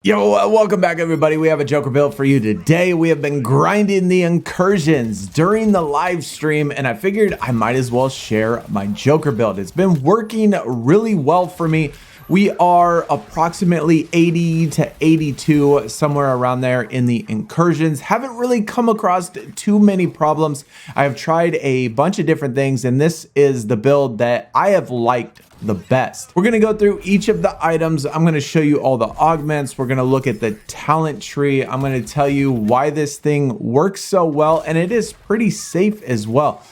Yo, welcome back everybody. We have a Joker build for you today. We have been grinding the incursions during the live stream and I figured I might as well share my Joker build. It's been working really well for me. We are approximately 80 to 82, somewhere around there in the incursions. Haven't really come across too many problems. I have tried a bunch of different things and this is the build that I have liked the best. We're gonna go through each of the items. I'm gonna show you all the augments. We're gonna look at the talent tree. I'm gonna tell you why this thing works so well, and it is pretty safe as well.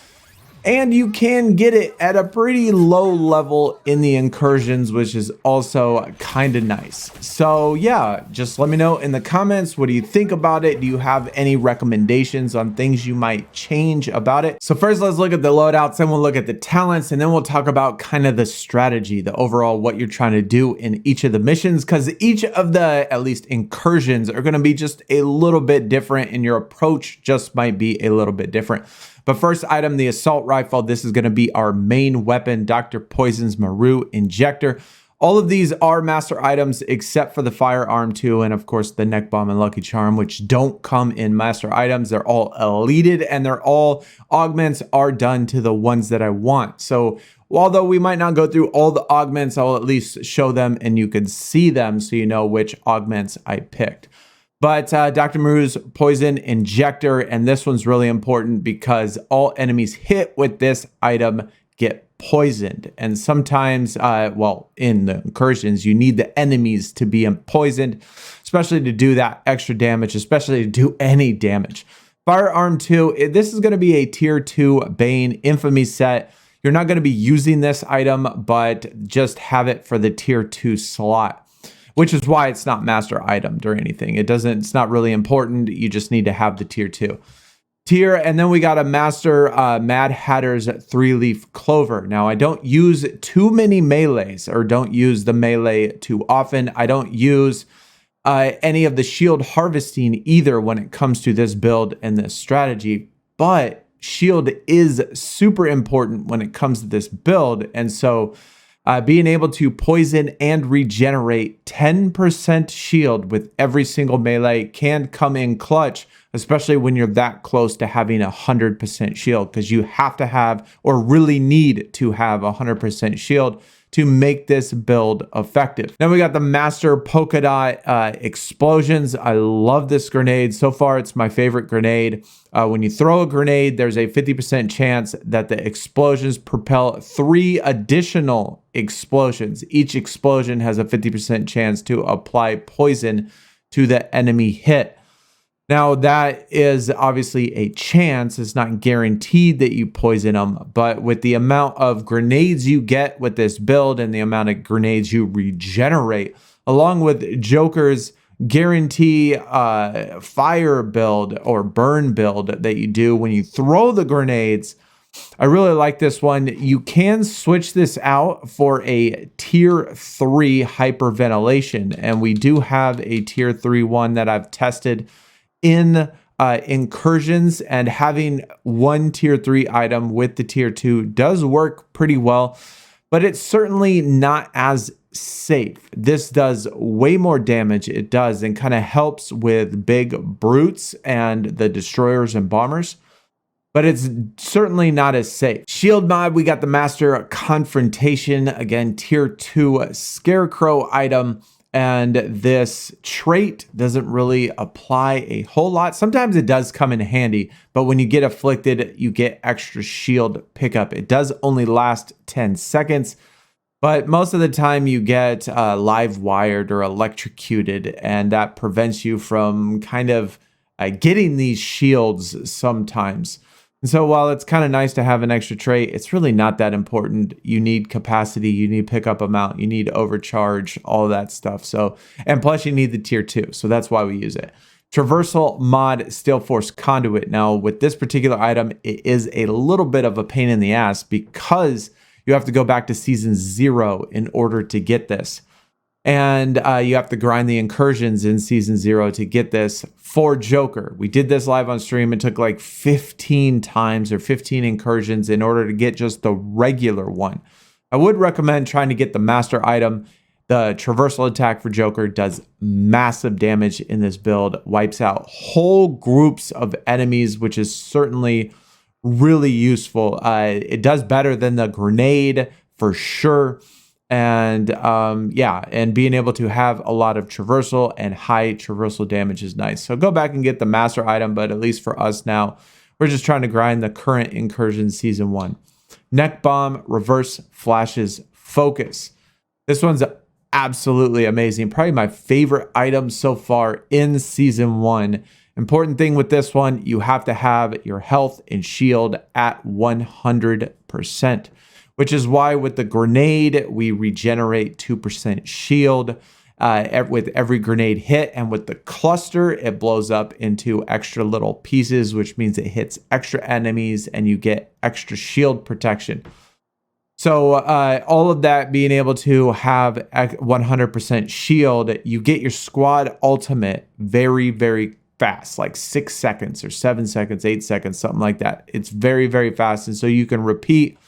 And you can get it at a pretty low level in the incursions, which is also kind of nice. So yeah, just let me know in the comments, what do you think about it? Do you have any recommendations on things you might change about it? So first, let's look at the loadouts, then we'll look at the talents, and then we'll talk about kind of the strategy, the overall what you're trying to do in each of the missions, because each of the, at least incursions, are going to be just a little bit different, and your approach just might be a little bit different. But first item, the assault rifle. This is going to be our main weapon, Dr. Poison's Maru injector. All of these are master items except for the firearm 2 and of course the neck bomb and lucky charm, which don't come in master items. They're all eliteed and they're all augments are done to the ones that I want. So although we might not go through all the augments, I'll at least show them and you can see them so you know which augments I picked. But Dr. Maru's poison injector, and this one's really important because all enemies hit with this item get poisoned. And sometimes, well, in the incursions, you need the enemies to be poisoned, especially to do that extra damage, especially to do any damage. Firearm 2, this is going to be a tier 2 Bane infamy set. You're not going to be using this item, but just have it for the tier 2 slot, which is why it's not master itemed or anything. It's not really important. You just need to have the tier 2 tier. And then we got a master Mad Hatter's 3-leaf clover. Now I don't use too many melees or don't use the melee too often. I don't use any of the shield harvesting either when it comes to this build and this strategy, but shield is super important when it comes to this build. And so being able to poison and regenerate 10% shield with every single melee can come in clutch, especially when you're that close to having 100% shield, because you have to have or really need to have 100% shield to make this build effective. Then we got the master polka dot explosions. I love this grenade. So far, it's my favorite grenade. When you throw a grenade, there's a 50% chance that the explosions propel 3 additional explosions. Each explosion has a 50% chance to apply poison to the enemy hit. Now, that is obviously a chance. It's not guaranteed that you poison them, but with the amount of grenades you get with this build and the amount of grenades you regenerate, along with Joker's guarantee fire build or burn build that you do when you throw the grenades, I really like this one. You can switch this out for a tier 3 hyperventilation, and we do have a tier 3 one that I've tested in incursions, and having one tier 3 item with the tier 2 does work pretty well, but it's certainly not as safe. This does way more damage, it does, and kind of helps with big brutes and the destroyers and bombers, but it's certainly not as safe. Shield mod, we got the master confrontation, again tier 2 scarecrow item. And this trait doesn't really apply a whole lot. Sometimes it does come in handy, but when you get afflicted, you get extra shield pickup. It does only last 10 seconds, but most of the time you get live wired or electrocuted, and that prevents you from kind of getting these shields sometimes. And so while it's kind of nice to have an extra trait, it's really not that important. You need capacity, you need pickup amount, you need overcharge, all of that stuff. So, and plus you need the tier 2. So that's why we use it. Traversal mod Steel Force Conduit. Now with this particular item, it is a little bit of a pain in the ass because you have to go back to season 0 in order to get this. And you have to grind the incursions in season 0 to get this for Joker. We did this live on stream. It took like 15 times or 15 incursions in order to get just the regular one. I would recommend trying to get the master item The traversal attack for Joker does massive damage in this build, wipes out whole groups of enemies, which is certainly really useful. It does better than the grenade for sure. And yeah, and being able to have a lot of traversal and high traversal damage is nice. So go back and get the master item, but at least for us now, we're just trying to grind the current incursion season 1. Neck bomb, reverse flashes, focus. This one's absolutely amazing. Probably my favorite item so far in season 1. Important thing with this one, you have to have your health and shield at 100%, which is why with the grenade, we regenerate 2% shield with every grenade hit. And with the cluster, it blows up into extra little pieces, which means it hits extra enemies and you get extra shield protection. So all of that being able to have 100% shield, you get your squad ultimate very, very fast, like 6 seconds or 7 seconds, 8 seconds, something like that. It's very, very fast. And so you can repeat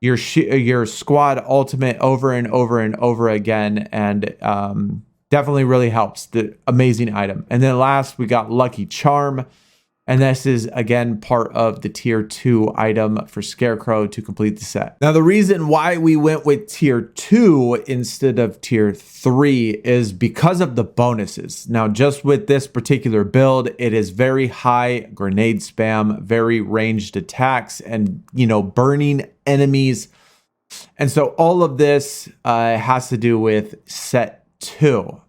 your squad ultimate over and over and over again. And definitely really helps. The amazing item. And then last, we got Lucky Charm. And this is, again, part of the tier 2 item for Scarecrow to complete the set. Now, the reason why we went with tier 2 instead of tier 3 is because of the bonuses. Now, just with this particular build, it is very high grenade spam, very ranged attacks, and, you know, burning enemies. And so all of this has to do with set 2.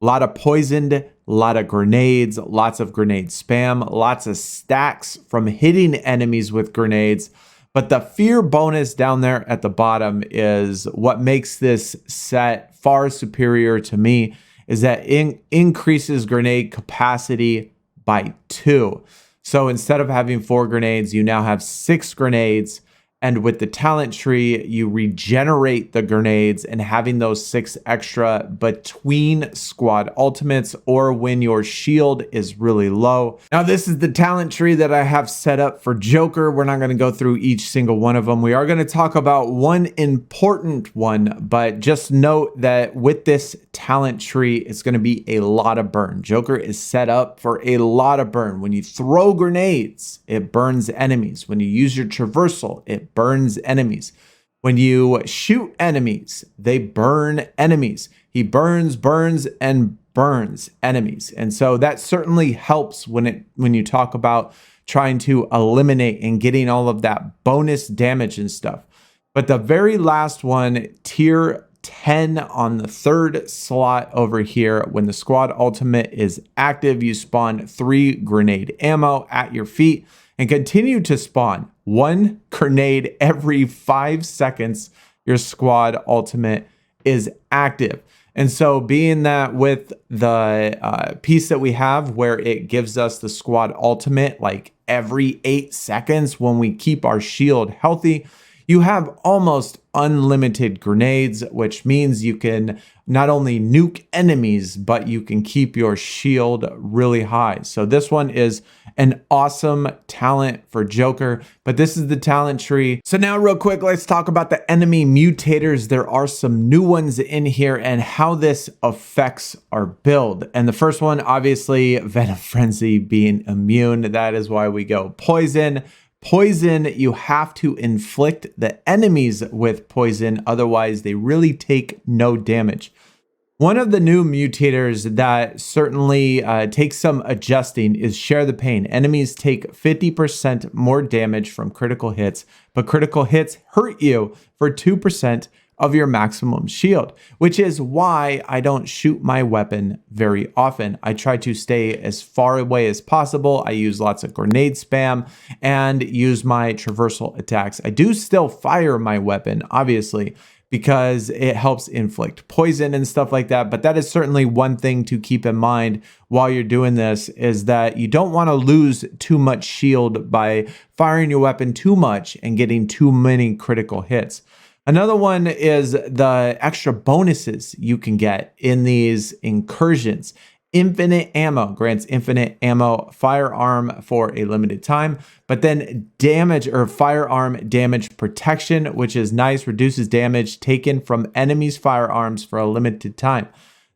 A lot of poisoned, a lot of grenades, lots of grenade spam, lots of stacks from hitting enemies with grenades. But the fear bonus down there at the bottom is what makes this set far superior to me, is that it increases grenade capacity by 2. So instead of having 4 grenades, you now have 6 grenades. And with the talent tree, you regenerate the grenades, and having those 6 extra between squad ultimates or when your shield is really low. Now, this is the talent tree that I have set up for Joker. We're not going to go through each single one of them. We are going to talk about one important one, but just note that with this talent tree, it's going to be a lot of burn. Joker is set up for a lot of burn. When you throw grenades, it burns enemies. When you use your traversal, it burns enemies. When you shoot enemies, they burn enemies. He burns, and burns enemies. And so that certainly helps when you talk about trying to eliminate and getting all of that bonus damage and stuff. But the very last one, tier 10 on the 3rd slot over here, when the squad ultimate is active, you spawn 3 grenade ammo at your feet and continue to spawn 1 grenade every 5 seconds. Your squad ultimate is active. And so being that with the piece that we have where it gives us the squad ultimate like every 8 seconds when we keep our shield healthy, you have almost unlimited grenades, which means you can not only nuke enemies, but you can keep your shield really high. So this one is an awesome talent for Joker, but this is the talent tree. So now real quick, let's talk about the enemy mutators. There are some new ones in here and how this affects our build. And the first one, obviously, Venom Frenzy being immune. That is why we go poison. Poison, you have to inflict the enemies with poison, otherwise they really take no damage. One of the new mutators that certainly takes some adjusting is Share the Pain. Enemies take 50% more damage from critical hits, but critical hits hurt you for 2% of your maximum shield, which is why I don't shoot my weapon very often. I try to stay as far away as possible. I use lots of grenade spam and use my traversal attacks. I do still fire my weapon, obviously, because it helps inflict poison and stuff like that. But that is certainly one thing to keep in mind while you're doing this, is that you don't want to lose too much shield by firing your weapon too much and getting too many critical hits. Another one is the extra bonuses you can get in these incursions. infinite ammo, grants infinite ammo firearm for a limited time, but then damage or firearm damage protection, which is nice, reduces damage taken from enemies' firearms for a limited time.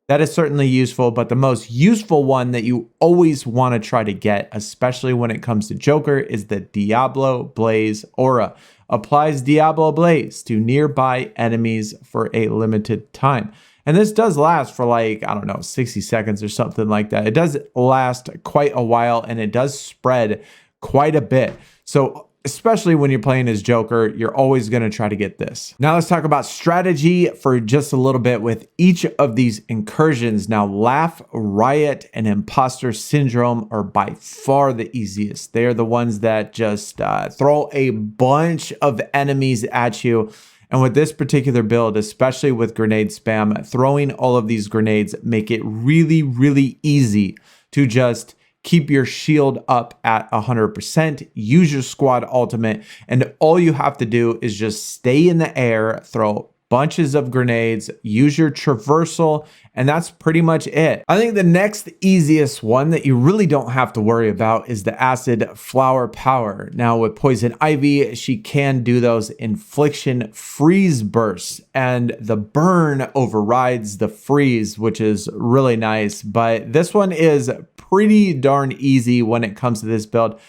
That is certainly useful, but the most useful one that you always want to try to get, especially when it comes to Joker, is the Diablo Blaze Aura. Applies Diablo Blaze to nearby enemies for a limited time. And this does last for like, I don't know, 60 seconds or something like that. It does last quite a while, and it does spread quite a bit. So especially when you're playing as Joker, you're always going to try to get this. Now let's talk about strategy for just a little bit with each of these incursions. Now, Laugh, Riot, and Imposter Syndrome are by far the easiest. They are the ones that just throw a bunch of enemies at you. And with this particular build, especially with grenade spam, throwing all of these grenades make it really, really easy to just keep your shield up at 100%, use your squad ultimate, and all you have to do is just stay in the air, throw bunches of grenades, use your traversal, and that's pretty much it. I think the next easiest one that you really don't have to worry about is the Acid Flower Power. Now with Poison Ivy, she can do those infliction freeze bursts, and the burn overrides the freeze, which is really nice, but this one is pretty darn easy when it comes to this build.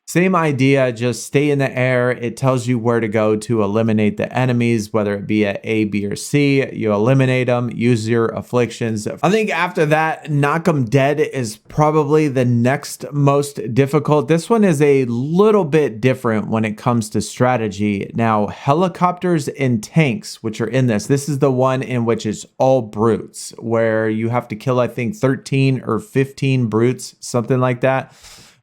Same idea, just stay in the air. It tells you where to go to eliminate the enemies, whether it be at A, B, or C. You eliminate them, use your afflictions. I think after that, Knock 'em Dead is probably the next most difficult. This one is a little bit different when it comes to strategy. Now, helicopters and tanks, which are in this is the one in which it's all brutes, where you have to kill, I think, 13 or 15 brutes, something like that,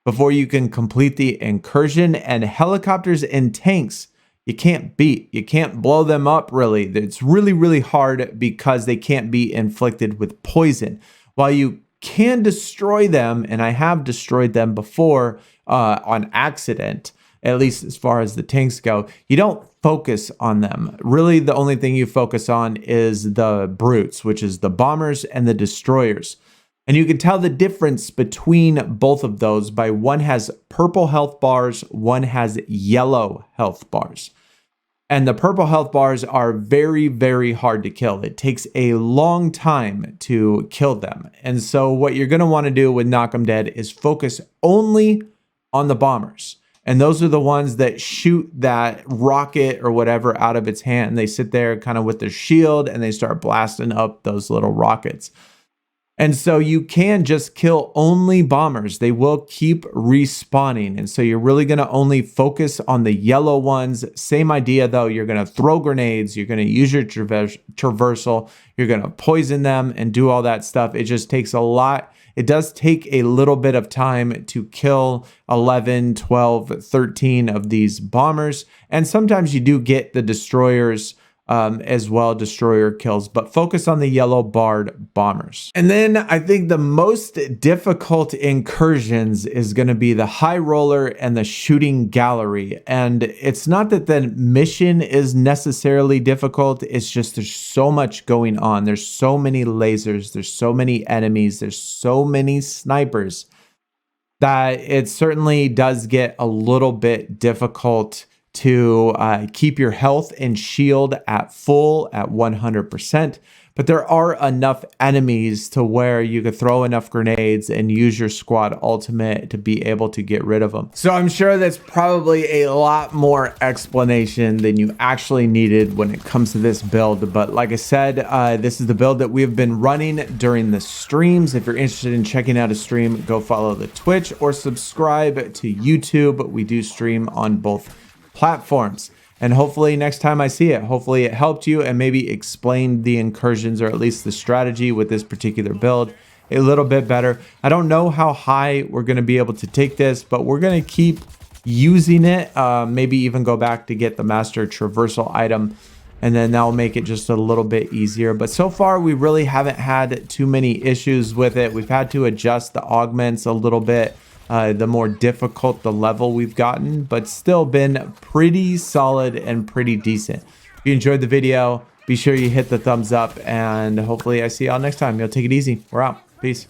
before you can complete the incursion. And helicopters and tanks, you can't beat. You can't blow them up, really. It's really, really hard because they can't be inflicted with poison. While you can destroy them, and I have destroyed them before on accident, at least as far as the tanks go, you don't focus on them. Really, the only thing you focus on is the brutes, which is the bombers and the destroyers. And you can tell the difference between both of those by one has purple health bars, one has yellow health bars. And the purple health bars are very, very hard to kill. It takes a long time to kill them. And so what you're going to want to do with Knock 'em Dead is focus only on the bombers. And those are the ones that shoot that rocket or whatever out of its hand. They sit there kind of with their shield and they start blasting up those little rockets. And so you can just kill only bombers. They will keep respawning. And so you're really going to only focus on the yellow ones. Same idea though. You're going to throw grenades. You're going to use your traversal. You're going to poison them and do all that stuff. It just takes a lot. It does take a little bit of time to kill 11, 12, 13 of these bombers. And sometimes you do get the destroyers as well, destroyer kills, but focus on the yellow barred bombers. And then I think the most difficult incursions is going to be the high roller and the shooting gallery. And it's not that the mission is necessarily difficult. It's just there's so much going on. There's so many lasers. There's so many enemies. There's so many snipers that it certainly does get a little bit difficult to keep your health and shield at full at 100%. But there are enough enemies to where you could throw enough grenades and use your squad ultimate to be able to get rid of them. So I'm sure that's probably a lot more explanation than you actually needed when it comes to this build. But like I said, this is the build that we've been running during the streams. If you're interested in checking out a stream, go follow the Twitch or subscribe to YouTube. We do stream on both platforms. And hopefully next time I see it, hopefully it helped you and maybe explained the incursions or at least the strategy with this particular build a little bit better. I don't know how high we're going to be able to take this, but we're going to keep using it. Maybe even go back to get the master traversal item, and then that'll make it just a little bit easier. But so far, we really haven't had too many issues with it. We've had to adjust the augments a little bit. The more difficult the level we've gotten, but still been pretty solid and pretty decent. If you enjoyed the video, be sure you hit the thumbs up, and hopefully I see y'all next time. Y'all take it easy. We're out. Peace.